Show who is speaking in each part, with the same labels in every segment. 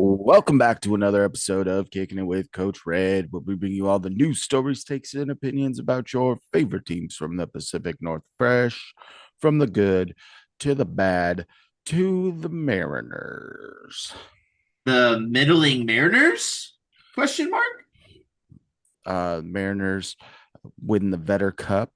Speaker 1: Welcome back to another episode of Kicking It with Coach Red, where we bring you all the news, stories, takes, and opinions about your favorite teams from the Pacific North. Fresh from the good to the bad to the Mariners.
Speaker 2: The middling Mariners? Question mark?
Speaker 1: Mariners win the Vedder Cup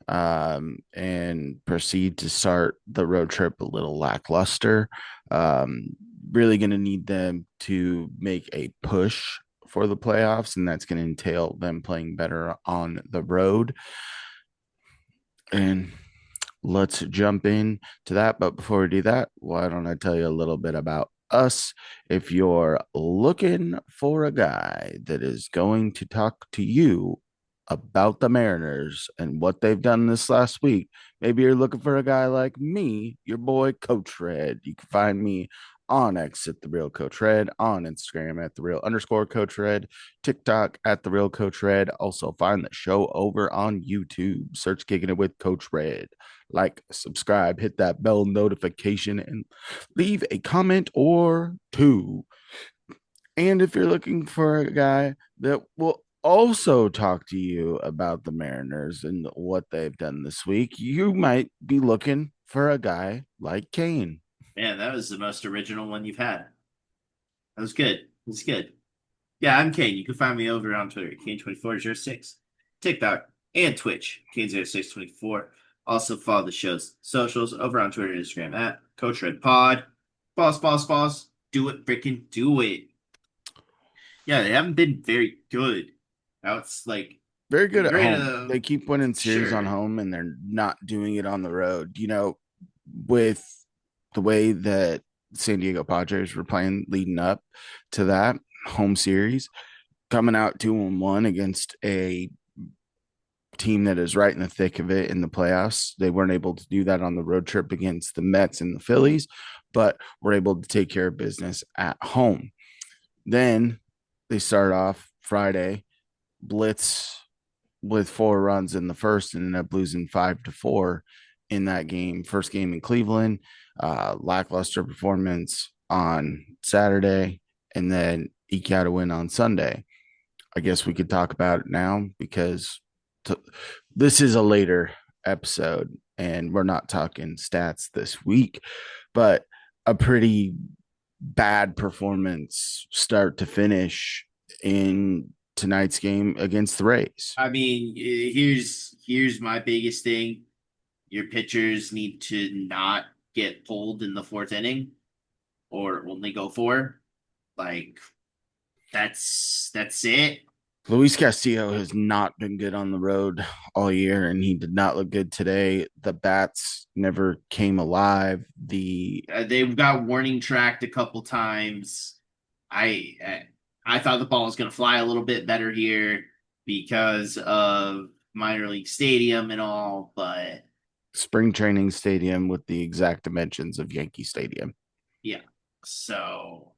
Speaker 1: and proceed to start the road trip a little lackluster. Um, really going to need them to make a push for the playoffs, and that's going to entail them playing better on the road. And let's jump in to that. But before we do that, why don't I tell you a little bit about us? If you're looking for a guy that is going to talk to you about the Mariners and what they've done this last week, maybe you're looking for a guy like me, your boy Coach Red. You can find me on X at the real Coach Red, on Instagram at the real underscore Coach Red, TikTok at the real Coach Red. Also find the show over on YouTube. Search Kicking It with Coach Red. Like, subscribe, hit that bell notification, and leave a comment or two. And if you're looking for a guy that will also talk to you about the Mariners and what they've done this week, you might be looking for a guy like Cain.
Speaker 2: Man, that was the most original one you've had. That was good. That's good. Yeah, I'm Kane. You can find me over on Twitter, Kane2406, TikTok, and Twitch, Kane0624. Also follow the show's socials over on Twitter and Instagram at Coach Red Pod. Boss. Do it, freaking do it. Yeah, they haven't been very good. Now it's like,
Speaker 1: Very good at
Speaker 2: great,
Speaker 1: home. They keep winning series on
Speaker 2: sure.
Speaker 1: home and they're not doing it on the road. With the way that San Diego Padres were playing leading up to that home series, coming out 2-1 against a team that is right in the thick of it in the playoffs. They weren't able to do that on the road trip against the Mets and the Phillies, but were able to take care of business at home. Then they start off Friday, blitz with 4 runs in the first and ended up losing 5-4 in that game. First game in Cleveland, lackluster performance on Saturday, and then eke out a win on Sunday. I guess we could talk about it now because this is a later episode and we're not talking stats this week, but a pretty bad performance start to finish in tonight's game against the Rays.
Speaker 2: I mean, here's my biggest thing. Your pitchers need to not get pulled in the fourth inning or only go four. Like that's it.
Speaker 1: Luis Castillo has not been good on the road all year, and he did not look good today. The bats never came alive.
Speaker 2: They've got warning tracked a couple times. I thought the ball was going to fly a little bit better here because of minor league stadium and all, but
Speaker 1: spring training stadium with the exact dimensions of Yankee Stadium.
Speaker 2: yeah. So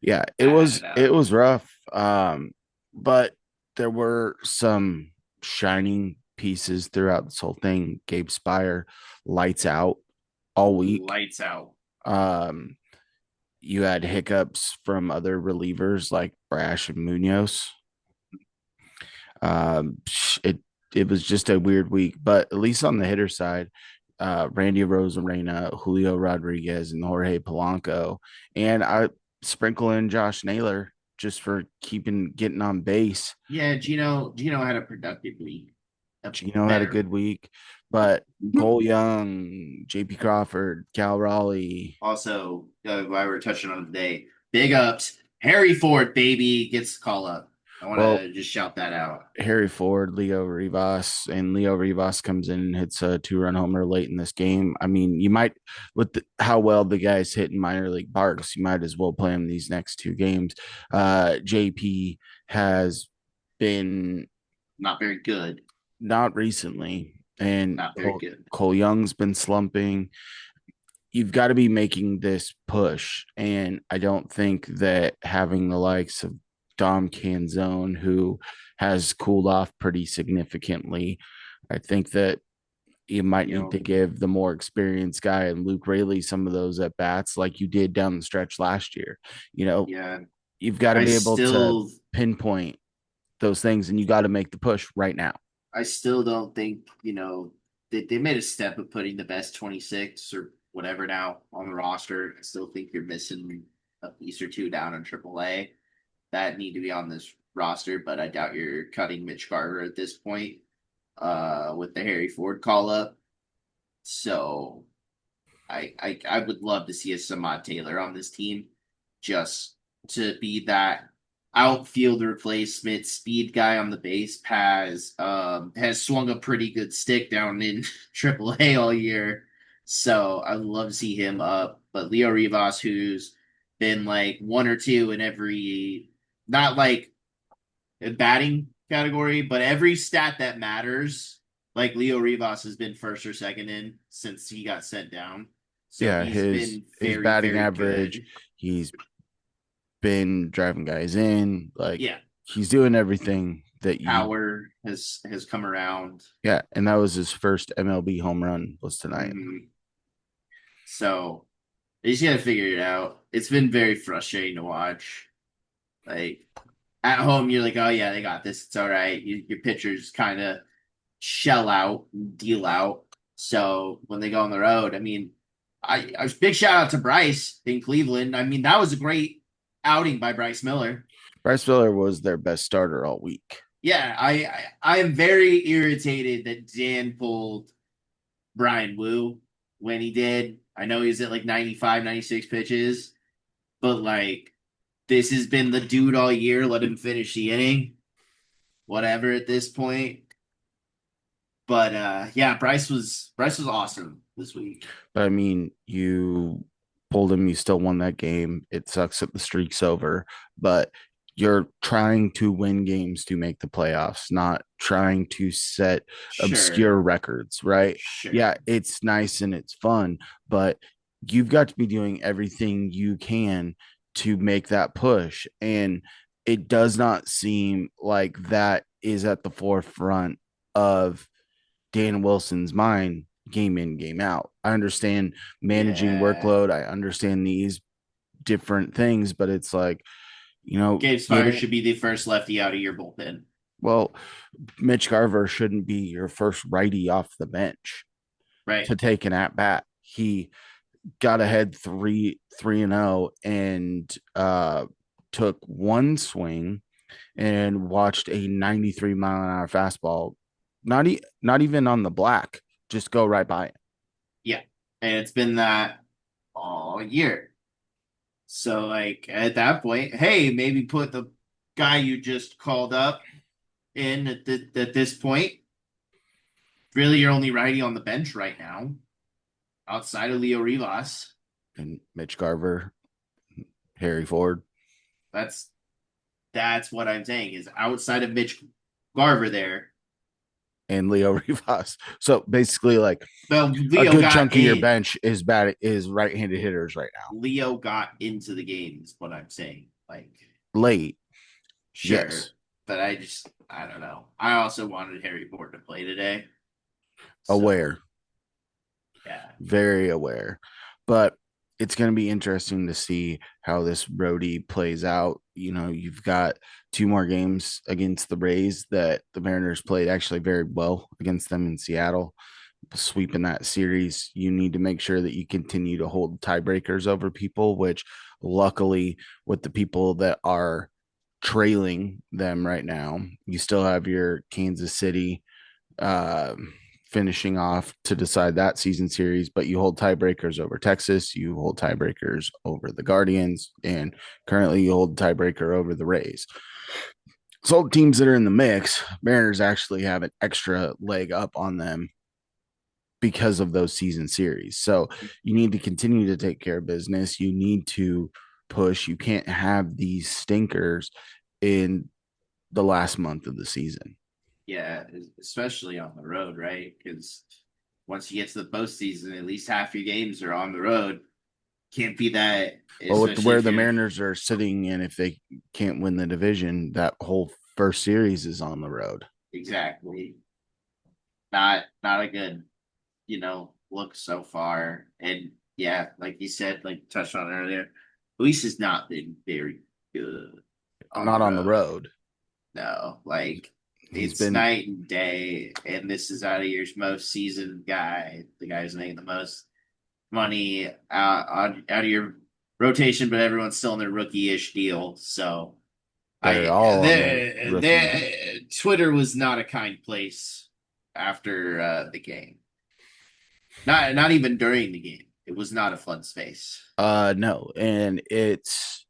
Speaker 1: Yeah, it
Speaker 2: I don't
Speaker 1: was
Speaker 2: know.
Speaker 1: it was rough. But there were some shining pieces throughout this whole thing. Gabe Spire lights out all week.
Speaker 2: Lights out.
Speaker 1: Um, you had hiccups from other relievers like Brash and Munoz. Um, it it was just a weird week, but at least on the hitter side, Randy Rosarena, Julio Rodriguez, and Jorge Polanco, and I sprinkle in Josh Naylor just for getting on base.
Speaker 2: Yeah, Gino had a productive week. A
Speaker 1: Gino had a
Speaker 2: better.
Speaker 1: good week, but Cole Young, J.P. Crawford, Cal Raleigh.
Speaker 2: Also, while we're touching on it today, big ups. Harry Ford, baby, gets the call up. I want
Speaker 1: Well,
Speaker 2: to just shout that out.
Speaker 1: Harry Ford, Leo Rivas, and Leo Rivas comes in and hits a 2-run homer late in this game. I mean, you might, how well the guy's hitting minor league parks, you might as well play him these next 2 games. JP has been
Speaker 2: Not very good.
Speaker 1: not recently, and
Speaker 2: Not very good.
Speaker 1: Cole Young's been slumping. You've got to be making this push. And I don't think that having the likes of Dom Canzone, who has cooled off pretty significantly, I think that You might
Speaker 2: You
Speaker 1: need
Speaker 2: know,
Speaker 1: to give the more experienced guy and Luke Rayleigh some of those at bats like you did down the stretch last year. You know,
Speaker 2: yeah.
Speaker 1: you've got to
Speaker 2: I
Speaker 1: be able to
Speaker 2: still
Speaker 1: pinpoint those things and you got to make the push right now.
Speaker 2: I still don't think, they made a step of putting the best 26 or whatever now on the roster. I still think you're missing a piece or two down in AAA that need to be on this roster, but I doubt you're cutting Mitch Garver at this point with the Harry Ford call up. So I would love to see a Samad Taylor on this team just to be that outfield replacement speed guy on the base has swung a pretty good stick down in AAA all year. So I'd love to see him up. But Leo Rivas, who's been like one or two in every not like a batting category, but every stat that matters, like Leo Rivas has been first or second in since he got sent down. So
Speaker 1: Yeah,
Speaker 2: he's
Speaker 1: his
Speaker 2: been
Speaker 1: his
Speaker 2: very,
Speaker 1: batting
Speaker 2: very
Speaker 1: average,
Speaker 2: good.
Speaker 1: he's been driving guys in, like
Speaker 2: Yeah.
Speaker 1: he's doing everything that you
Speaker 2: Power has come around.
Speaker 1: yeah, and that was his first MLB home run was tonight.
Speaker 2: Hmm. So they just gotta figure it out. It's been very frustrating to watch. Like at home, you're like, oh yeah, they got this. It's all right. Your pitchers kind of shell out, deal out. So when they go on the road, I mean, I was big shout out to Bryce in Cleveland. I mean, that was a great outing by Bryce Miller.
Speaker 1: Bryce Miller was their best starter all week.
Speaker 2: Yeah, I am very irritated that Dan pulled Brian Wu when he did. I know he's at like 95, 96 pitches, but like this has been the dude all year. Let him finish the inning, whatever at this point. But yeah, Bryce was awesome this week.
Speaker 1: But I mean, you pulled him, you still won that game. It sucks that the streak's over, but you're trying to win games to make the playoffs, not trying to set
Speaker 2: Sure,
Speaker 1: obscure records, right?
Speaker 2: sure.
Speaker 1: Yeah, it's nice and it's fun, but you've got to be doing everything you can to make that push. And it does not seem like that is at the forefront of Dan Wilson's mind game in, game out. I understand managing
Speaker 2: Yeah.
Speaker 1: workload. I understand these different things, but it's like,
Speaker 2: Gabe
Speaker 1: get
Speaker 2: Spire
Speaker 1: it.
Speaker 2: should be the first lefty out of your bullpen.
Speaker 1: Well, Mitch Garver shouldn't be your first righty off the bench
Speaker 2: Right.
Speaker 1: to take an at bat. He got ahead 3-0 and took one swing and watched a 93-mile-an-hour fastball, not even on the black, just go right by it.
Speaker 2: Yeah. And it's been that all year. So like at that point, hey, maybe put the guy you just called up in at this point. Really, you're only righty on the bench right now, outside of Leo Rivas.
Speaker 1: And Mitch Garver, Harry Ford,
Speaker 2: That's that's what I'm saying is outside of Mitch Garver there.
Speaker 1: and Leo Rivas. So basically, like
Speaker 2: Well,
Speaker 1: a
Speaker 2: Leo
Speaker 1: good
Speaker 2: got
Speaker 1: chunk of your
Speaker 2: in.
Speaker 1: bench is right-handed hitters right now.
Speaker 2: Leo got into the game is what I'm saying. Like,
Speaker 1: Late,
Speaker 2: sure,
Speaker 1: yes,
Speaker 2: but I don't know. I also wanted Harry Ford to play today, so
Speaker 1: aware,
Speaker 2: yeah,
Speaker 1: very aware, but it's going to be interesting to see how this roadie plays out. You've got two more games against the Rays that the Mariners played actually very well against them in Seattle, sweeping that series. You need to make sure that you continue to hold tiebreakers over people, which luckily, with the people that are trailing them right now, you still have your Kansas City uh, finishing off to decide that season series, but you hold tiebreakers over Texas, you hold tiebreakers over the Guardians, and currently you hold tiebreaker over the Rays. So all the teams that are in the mix, Mariners actually have an extra leg up on them because of those season series. So you need to continue to take care of business. You need to push. You can't have these stinkers in the last month of the season.
Speaker 2: yeah, especially on the road, right? Because once you get to the postseason, at least half your games are on the road. Can't be that,
Speaker 1: Well, with
Speaker 2: especially
Speaker 1: where
Speaker 2: if
Speaker 1: the
Speaker 2: you're
Speaker 1: Mariners are sitting, and if they can't win the division, that whole first series is on the road.
Speaker 2: exactly not a good. look so far. And yeah, like you said, like touched on earlier, Luis has not been very good on the
Speaker 1: Not on the
Speaker 2: road.
Speaker 1: road.
Speaker 2: No, like
Speaker 1: He's
Speaker 2: it's
Speaker 1: been
Speaker 2: night and day. And this is out of your most seasoned guy, the guy who's making the most money out of your rotation, but everyone's still in their rookie-ish deal. So
Speaker 1: they're
Speaker 2: I
Speaker 1: all on their rookie.
Speaker 2: there Twitter was not a kind place after the game. Not even during the game. It was not a fun space.
Speaker 1: No, and it's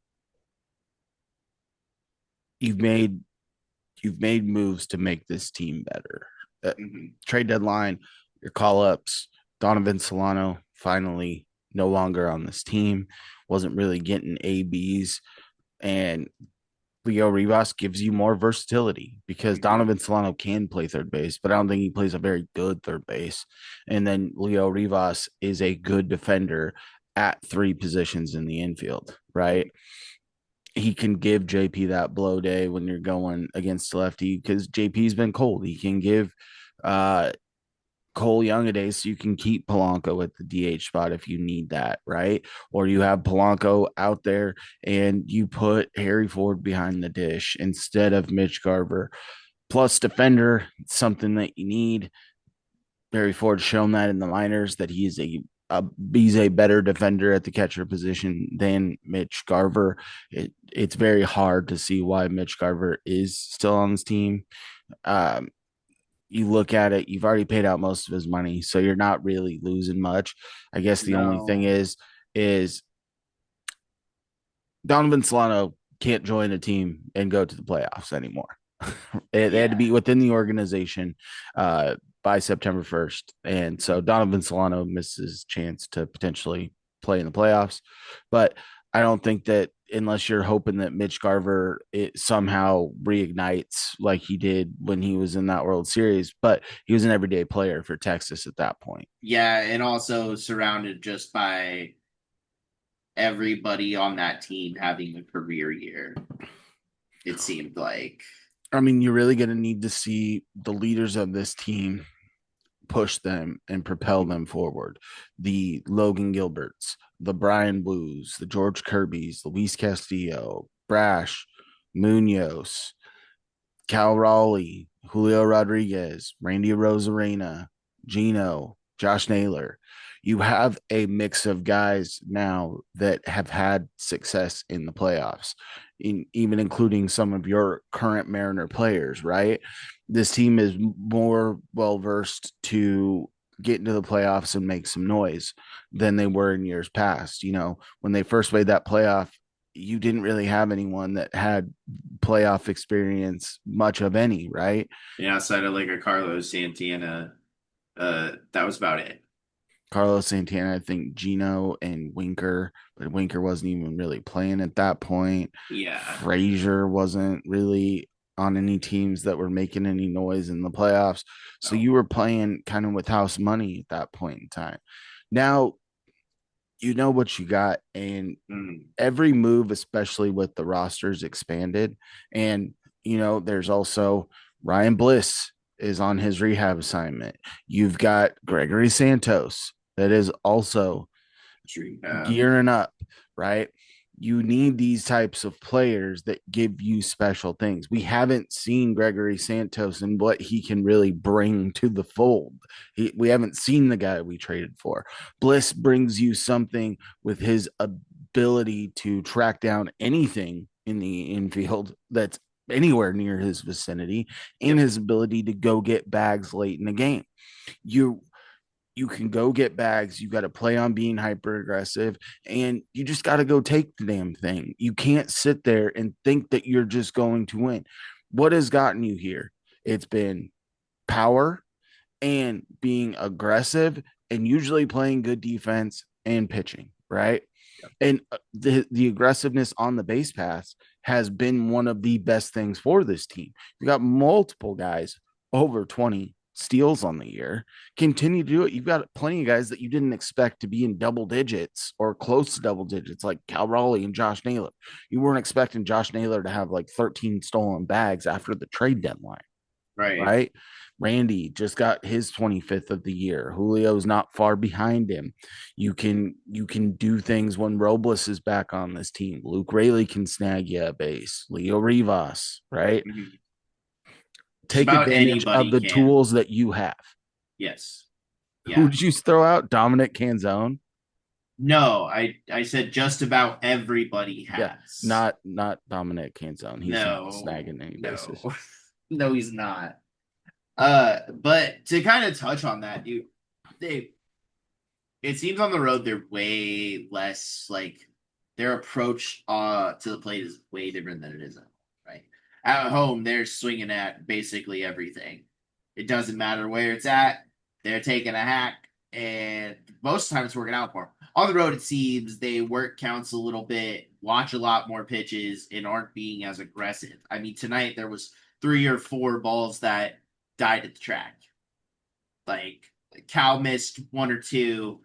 Speaker 1: you've made you've made moves to make this team better.
Speaker 2: Hmm.
Speaker 1: Trade deadline, your call ups, Donovan Solano finally no longer on this team, wasn't really getting ABs, and Leo Rivas gives you more versatility because
Speaker 2: Hmm.
Speaker 1: Donovan Solano can play third base, but I don't think he plays a very good third base. And then Leo Rivas is a good defender at three positions in the infield, right? He can give JP that blow day when you're going against lefty because JP's been cold. He can give uh Cole Young a day so you can keep Polanco at the DH spot if you need that, right? Or you have Polanco out there and you put Harry Ford behind the dish instead of Mitch Garver. Plus defender, something that you need. Harry Ford's shown that in the minors that he's a better defender at the catcher position than Mitch Garver. It's very hard to see why Mitch Garver is still on this team. Um, you look at it, you've already paid out most of his money, so you're not really losing much. I guess the only thing
Speaker 2: No.
Speaker 1: is Donovan Solano can't join a team and go to the playoffs anymore. They had to
Speaker 2: Yeah.
Speaker 1: be within the organization by September 1st. And so Donovan Solano misses chance to potentially play in the playoffs. But I don't think that unless you're hoping that Mitch Garver it somehow reignites like he did when he was in that World Series, but he was an everyday player for Texas at that point.
Speaker 2: Yeah, and also surrounded just by everybody on that team having a career year, it seemed like.
Speaker 1: I mean, you're really going to need to see the leaders of this team push them and propel
Speaker 2: Mhm.
Speaker 1: them forward. The Logan Gilberts, the Brian Blues, the George Kirby's, Luis Castillo, Brash, Munoz, Cal Raleigh, Julio Rodriguez, Randy Rosarena, Gino, Josh Naylor. You have a mix of guys now that have had success in the playoffs, even including some of your current Mariner players, right? This team is more well versed to get into the playoffs and make some noise than they were in years past. You know, when they first made that playoff, you didn't really have anyone that had playoff experience, much of any, right?
Speaker 2: Yeah, outside of like a Carlos Santana, that was about it.
Speaker 1: Carlos Santana, I think Gino and Winker, but Winker wasn't even really playing at that point.
Speaker 2: Yeah.
Speaker 1: Frazier wasn't really on any teams that were making any noise in the playoffs. So
Speaker 2: No.
Speaker 1: you were playing kind of with house money at that point in time. Now you know what you got, and
Speaker 2: Mm.
Speaker 1: every move, especially with the rosters expanded, and there's also Ryan Bliss is on his rehab assignment. You've got Gregory Santos that is also
Speaker 2: True.
Speaker 1: gearing up, right? You need these types of players that give you special things. We haven't seen Gregory Santos and what he can really bring to the fold. We haven't seen the guy we traded for. Bliss brings you something with his ability to track down anything in the infield that's anywhere near his vicinity and
Speaker 2: Yep.
Speaker 1: his ability to go get bags late in the game. You can go get bags. You got to play on being hyper aggressive and you just got to go take the damn thing. You can't sit there and think that you're just going to win. What has gotten you here? It's been power and being aggressive and usually playing good defense and pitching, right?
Speaker 2: Yep.
Speaker 1: And the aggressiveness on the base paths has been one of the best things for this team. You got multiple guys over 20 steals on the year. Continue to do it. You've got plenty of guys that you didn't expect to be in double digits or close to double digits, like Cal Raleigh and Josh Naylor. You weren't expecting Josh Naylor to have like 13 stolen bags after the trade deadline,
Speaker 2: Right.
Speaker 1: right? Randy just got his 25th of the year. Julio's not far behind him. You can do things when Robles is back on this team. Luke Rayleigh can snag you a base. Leo Rivas, right?
Speaker 2: Mhm. Just
Speaker 1: Take
Speaker 2: about
Speaker 1: advantage of
Speaker 2: anybody
Speaker 1: the
Speaker 2: can.
Speaker 1: tools that you have.
Speaker 2: Yes.
Speaker 1: Who
Speaker 2: Yeah.
Speaker 1: did you throw out? Dominic Canzone?
Speaker 2: No, I said just about everybody
Speaker 1: Yeah,
Speaker 2: has.
Speaker 1: not Dominic Canzone. He's not
Speaker 2: No,
Speaker 1: snagging any bases.
Speaker 2: no, no, he's not. But to kind of touch on that, they it seems on the road they're way less like their approach to the plate is way different than it is at home, right? At home, they're swinging at basically everything. It doesn't matter where it's at. They're taking a hack, and most times it's working out for them. On the road, it seems they work counts a little bit, watch a lot more pitches, and aren't being as aggressive. I mean, tonight there was 3 or 4 balls that died at the track. Like Cal missed 1 or 2.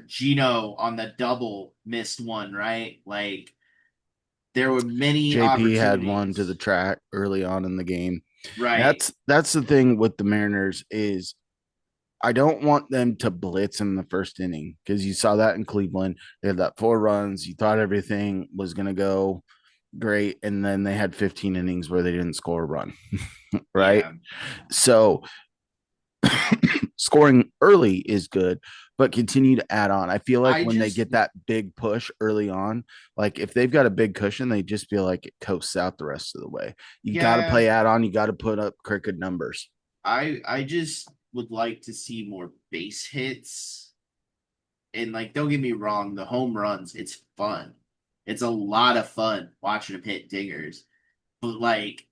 Speaker 2: Gino on the double missed one, right? Like there were many
Speaker 1: JP had one to the
Speaker 2: opportunities.
Speaker 1: track early on in the game.
Speaker 2: Right.
Speaker 1: That's the thing with the Mariners is I don't want them to blitz in the first inning because you saw that in Cleveland. They had that 4 runs. You thought everything was going to go great, and then they had 15 innings where they didn't score a run, right?
Speaker 2: Yeah.
Speaker 1: So scoring early is good, but continue to add on. I feel like
Speaker 2: I
Speaker 1: when they
Speaker 2: just
Speaker 1: get that big push early on, like if they've got a big cushion, they just feel like it coasts out the rest of the way. You got to
Speaker 2: yeah,
Speaker 1: play add on. You got to put up crooked numbers.
Speaker 2: I just would like to see more base hits. And like don't get me wrong, the home runs, it's fun. It's a lot of fun watching them hit dingers. But like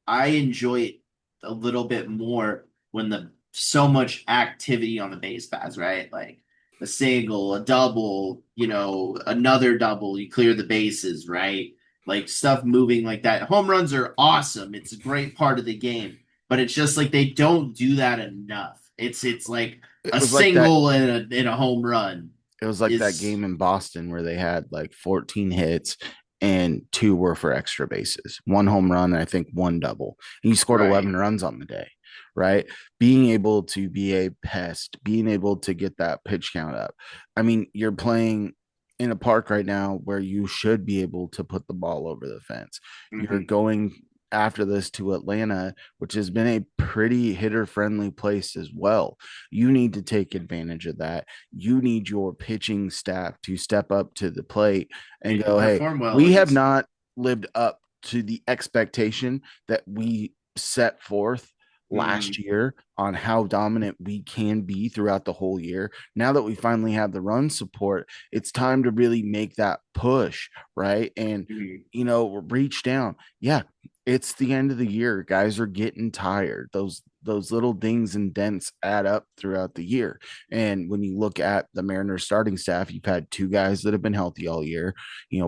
Speaker 2: I enjoy it a little bit more when the so much activity on the base paths, right? Like a single, a double, another double, you clear the bases, right? Like stuff moving like that. Home runs are awesome. It's a great part of the game, but it's just like they don't do that enough. It's like
Speaker 1: It
Speaker 2: a
Speaker 1: was like that.
Speaker 2: single and a home run
Speaker 1: It was like that
Speaker 2: is
Speaker 1: game in Boston where they had like 14 hits and 2 were for extra bases, 1 home run, and I think 1 double. And you scored
Speaker 2: right.
Speaker 1: 11 runs on the day, right? Being able to be a pest, being able to get that pitch count up. I mean, you're playing in a park right now where you should be able to put the ball over the fence. You're
Speaker 2: Hmm.
Speaker 1: going after this to Atlanta, which has been a pretty hitter friendly place as well. You need to take advantage of that. You need your pitching staff to step up to the plate and
Speaker 2: And
Speaker 1: go, hey,
Speaker 2: perform well
Speaker 1: we have
Speaker 2: against them.
Speaker 1: not lived up to the expectation that we set forth last
Speaker 2: Hmm.
Speaker 1: year on how dominant we can be throughout the whole year. Now that we finally have the run support, it's time to really make that push, right? And
Speaker 2: Hmm.
Speaker 1: reach down. Yeah, it's the end of the year. Guys are getting tired. Those little dings and dents add up throughout the year. And when you look at the Mariners starting staff, you've had 2 guys that have been healthy all year.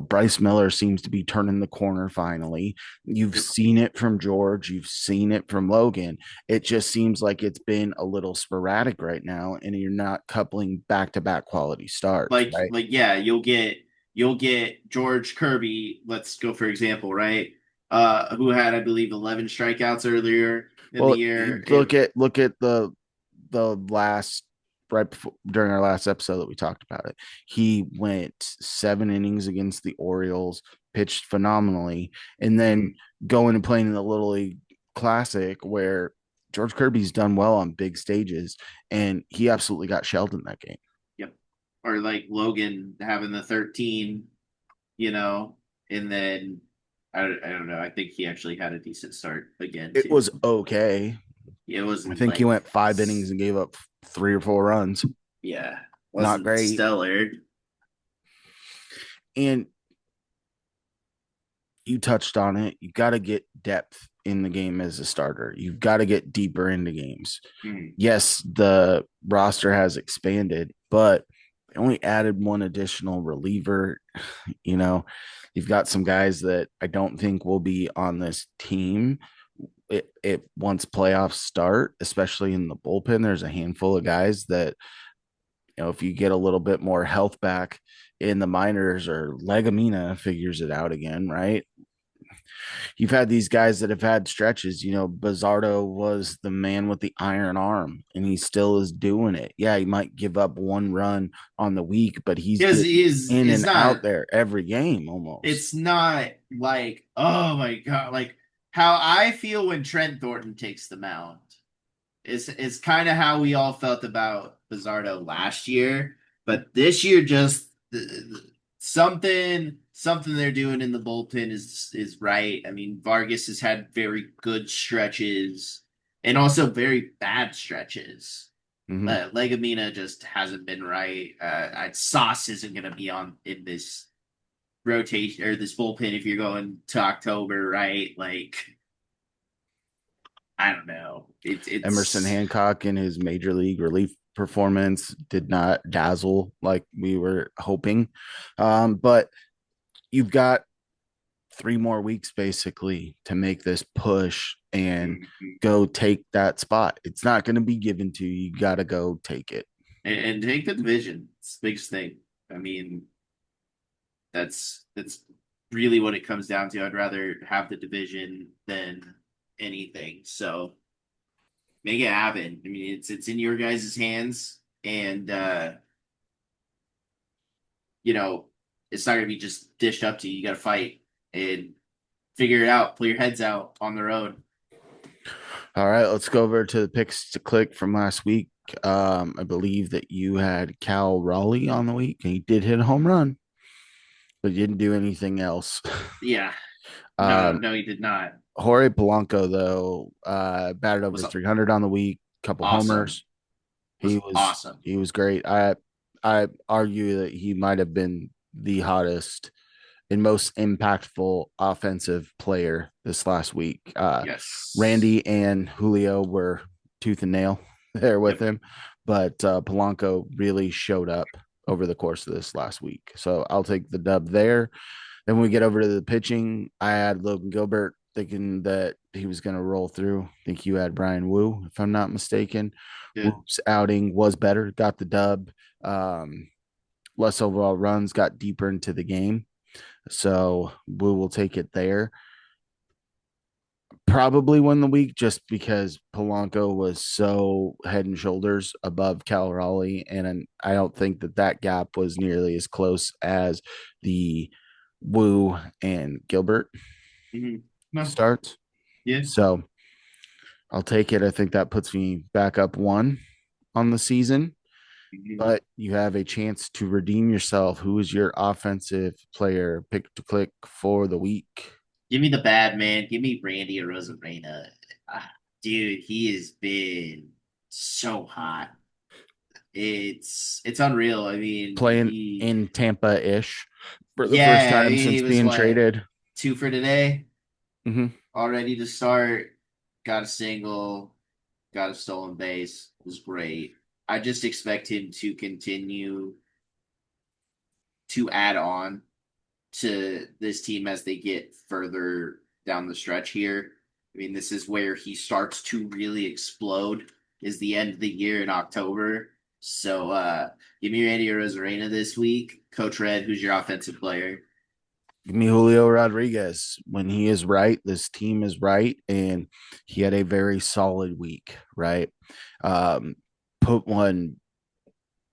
Speaker 1: Bryce Miller seems to be turning the corner finally. You've
Speaker 2: Yep.
Speaker 1: seen it from George, you've seen it from Logan. It just seems like it's been a little sporadic right now, and you're not coupling back to back quality starts, right?
Speaker 2: Like yeah, you'll get George Kirby, let's go for example, right? Who had I believe 11 strikeouts earlier in the
Speaker 1: Well,
Speaker 2: year.
Speaker 1: you look at the last right before, during our last episode that we talked about it. He went 7 innings against the Orioles, pitched phenomenally, and then
Speaker 2: Mhm.
Speaker 1: going and playing in the Little League Classic where George Kirby's done well on big stages, and he absolutely got shelled in that game.
Speaker 2: Yep. Or like Logan having the 13, you know, and then I don't know. I think he actually had a decent start again
Speaker 1: It
Speaker 2: too.
Speaker 1: was okay.
Speaker 2: It
Speaker 1: I
Speaker 2: wasn't
Speaker 1: think he
Speaker 2: like
Speaker 1: went 5 innings and gave up 3 or 4 runs.
Speaker 2: yeah,
Speaker 1: Not
Speaker 2: wasn't
Speaker 1: great.
Speaker 2: stellar.
Speaker 1: And you touched on it. You got to get depth in the game as a starter. You've got to get deeper into games.
Speaker 2: Mhm.
Speaker 1: Yes, the roster has expanded, but they only added one additional reliever. You know, you've got some guys that I don't think will be on this team. It once playoffs start, especially in the bullpen, there's a handful of guys that if you get a little bit more health back in the minors or Legamina figures it out again, right? you've had these guys that have had stretches. Bizzardo was the man with the iron arm, and he still is doing it. Yeah, he might give up one run on the week, but he's
Speaker 2: Because
Speaker 1: getting in
Speaker 2: it's
Speaker 1: and out
Speaker 2: not
Speaker 1: there every game almost.
Speaker 2: it's not like, oh my God, like how I feel when Trent Thornton takes the mound. It's kind of how we all felt about Bizzardo last year, but this year just something they're doing in the bullpen is right. I mean, Vargas has had very good stretches and also very bad stretches.
Speaker 1: Mm-hmm.
Speaker 2: Legumina just hasn't been right. Sauce isn't going to be on in this rotation or this bullpen if you're going to October, right? Like, I don't know.
Speaker 1: Emerson
Speaker 2: It's
Speaker 1: Hancock in his major league relief performance did not dazzle like we were hoping. But you've got 3 more weeks basically to make this push and go take that spot. It's not going to be given to you. You got to go take it.
Speaker 2: and take the division. It's the biggest thing. I mean, that's really what it comes down to. I'd rather have the division than anything. So make it happen. I mean, it's in your guys' hands, and you know, it's not gonna be just dished up to you. You got to fight and figure it out. Pull your heads out on the road.
Speaker 1: All right, let's go over to the picks to click from last week. I believe that you had Cal Raleigh on the week, and he did hit a home run, but he didn't do anything else.
Speaker 2: Yeah. No,
Speaker 1: Um,
Speaker 2: no, he did not.
Speaker 1: Jorge Polanco, though, batted over
Speaker 2: Was
Speaker 1: 300 on the week, couple
Speaker 2: awesome.
Speaker 1: homers. He
Speaker 2: Was
Speaker 1: was
Speaker 2: awesome.
Speaker 1: he was great. I argue that he might have been the hottest and most impactful offensive player this last week.
Speaker 2: Yes.
Speaker 1: Randy and Julio were tooth and nail there with
Speaker 2: Yep.
Speaker 1: him, but Polanco really showed up over the course of this last week. So I'll take the dub there. Then when we get over to the pitching, I had Logan Gilbert thinking that he was going to roll through. I think you had Brian Wu, if I'm not mistaken.
Speaker 2: Good.
Speaker 1: Wu's outing was better, got the dub. Um, Less overall runs, got deeper into the game. So Wu will take it there. Probably win the week just because Polanco was so head and shoulders above Cal Raleigh. And I don't think that gap was nearly as close as the Wu and Gilbert
Speaker 2: No.
Speaker 1: starts.
Speaker 2: Yeah.
Speaker 1: So I'll take it. I think that puts me back up one on the season,
Speaker 2: Mhm.
Speaker 1: but you have a chance to redeem yourself. Who is your offensive player pick to click for the week?
Speaker 2: Give me the bad man. Give me Randy Rosarena. Ah, dude, he has been so hot. It's unreal. I mean,
Speaker 1: Playing
Speaker 2: he
Speaker 1: in Tampa ish for the first
Speaker 2: yeah, I
Speaker 1: time
Speaker 2: mean
Speaker 1: since
Speaker 2: he was
Speaker 1: being
Speaker 2: what,
Speaker 1: traded.
Speaker 2: 2 for today,
Speaker 1: Mm-hmm.
Speaker 2: all ready to start. Got a single, got a stolen base. It was great. I just expect him to continue to add on to this team as they get further down the stretch here. I mean, this is where he starts to really explode. Is the end of the year in October. So give me Randy Rosarena this week. Coach Red, who's your offensive player?
Speaker 1: Give me Julio Rodriguez. When he is right, this team is right, and he had a very solid week. Right, um, put one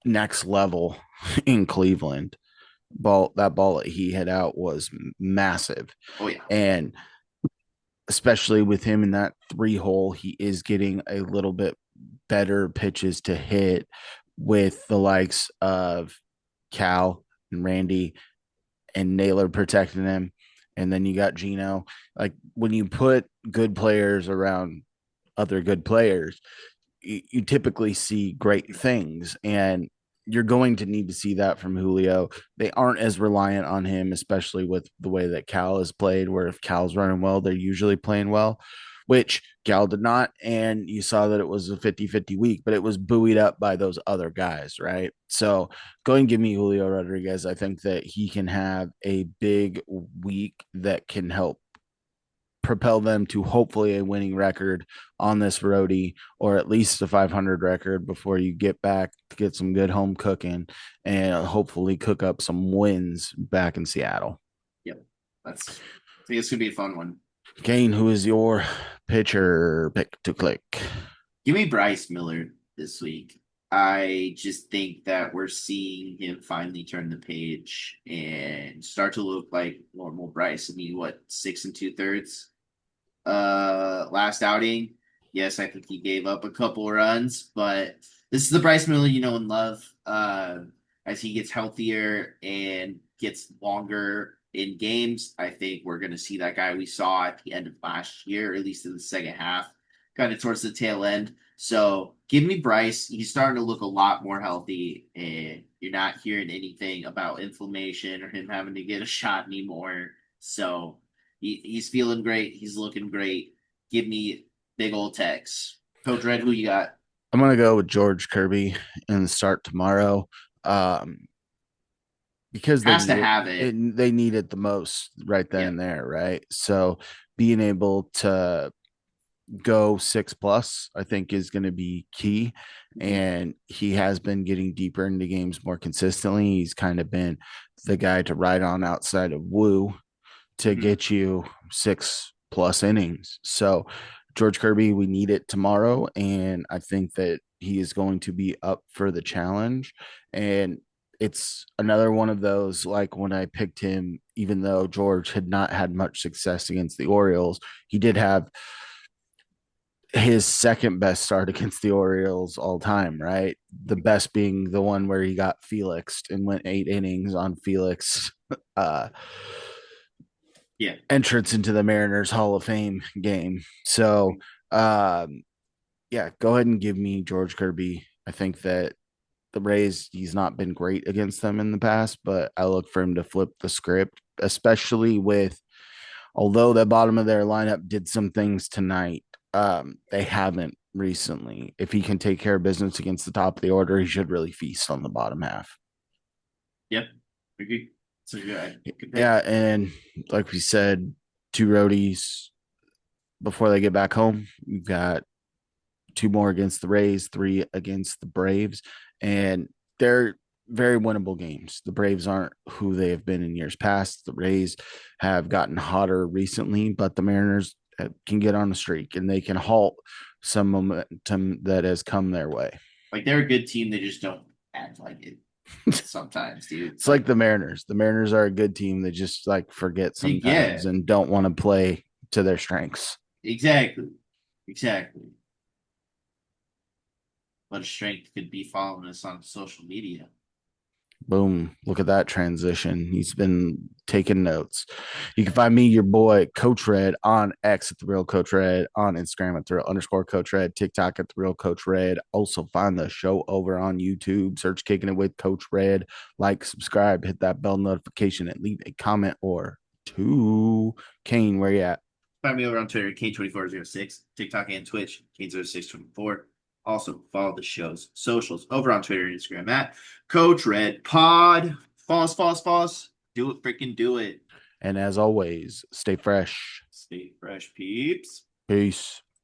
Speaker 1: next level in Cleveland. Ball that he hit out was massive,
Speaker 2: Oh yeah.
Speaker 1: and especially with him in that 3 hole, he is getting a little bit better pitches to hit with the likes of Cal and Randy and Naylor protecting him. And then you got Gino. Like when you put good players around other good players, you typically see great things. And you're going to need to see that from Julio. They aren't as reliant on him, especially with the way that Cal has played, where if Cal's running well, they're usually playing well, which Cal did not. And you saw that it was a 50-50 week, but it was buoyed up by those other guys, right? So go and give me Julio Rodriguez. I think that he can have a big week that can help propel them to hopefully a winning record on this roadie or at least a 500 record before you get back to get some good home cooking and hopefully cook up some wins back in Seattle.
Speaker 2: Yep. That's I think it's gonna be a fun one.
Speaker 1: Kane, who is your pitcher pick to click?
Speaker 2: Give me Bryce Miller this week. I just think that we're seeing him finally turn the page and start to look like normal Bryce. I mean, what, 6 2/3? Last outing. Yes, I think he gave up a couple runs, but this is the Bryce Miller you know and love. As he gets healthier and gets longer in games, I think we're going to see that guy we saw at the end of last year, or at least in the second half, kind of towards the tail end. So give me Bryce. He's starting to look a lot more healthy, and you're not hearing anything about inflammation or him having to get a shot anymore. So he's feeling great. He's looking great. Give me big old Tex. Coach Red, who you got?
Speaker 1: I'm gonna go with George Kirby and start tomorrow. Um, because they
Speaker 2: Has to
Speaker 1: need
Speaker 2: have it.
Speaker 1: they need it the most right then and
Speaker 2: Yep.
Speaker 1: there, right? So being able to go 6 plus, I think is going to be key.
Speaker 2: Mhm.
Speaker 1: And he has been getting deeper into games more consistently. He's kind of been the guy to ride on outside of Woo to
Speaker 2: Mhm.
Speaker 1: get you 6 plus innings. So George Kirby, we need it tomorrow, and I think that he is going to be up for the challenge. And it's another one of those like when I picked him, even though George had not had much success against the Orioles, he did have his second best start against the Orioles all time, right? The best being the one where he got Felix and went 8 innings on Felix uh,
Speaker 2: Yeah.
Speaker 1: entrance into the Mariners Hall of Fame game. So,
Speaker 2: Mhm.
Speaker 1: yeah, go ahead and give me George Kirby. I think that the Rays, he's not been great against them in the past, but I look for him to flip the script, especially with, although the bottom of their lineup did some things tonight, they haven't recently. If he can take care of business against the top of the order, he should really feast on the bottom half.
Speaker 2: Yep. Agree. It's a good
Speaker 1: Yeah,
Speaker 2: pick.
Speaker 1: and like we said, 2 roadies before they get back home. You've got 2 more against the Rays, 3 against the Braves, and they're very winnable games. The Braves aren't who they have been in years past. The Rays have gotten hotter recently, but the Mariners can get on a streak and they can halt some momentum that has come their way.
Speaker 2: Like they're a good team. They just don't act like it sometimes, dude.
Speaker 1: It's like
Speaker 2: Like,
Speaker 1: the Mariners. The Mariners are a good team that just like forget sometimes
Speaker 2: yeah,
Speaker 1: and don't want to play to their strengths.
Speaker 2: exactly. Exactly. What a strength could be following us on social media.
Speaker 1: Boom. Look at that transition. He's been taking notes. You can find me, your boy, Coach Red, on X at the real Coach Red, on Instagram at the real underscore Coach Red, TikTok at the real Coach Red. Also find the show over on YouTube. Search Kicking It with Coach Red. Like, subscribe, hit that bell notification, and leave a comment or two. Kane, where you at?
Speaker 2: Find me over on Twitter, Kane2406, TikTok and Twitch, Kane0624. Also, follow the show's socials over on Twitter and Instagram at Coach Red Pod. Follow us. Do it, freaking do it.
Speaker 1: And as always, stay fresh.
Speaker 2: Stay fresh, peeps.
Speaker 1: Peace.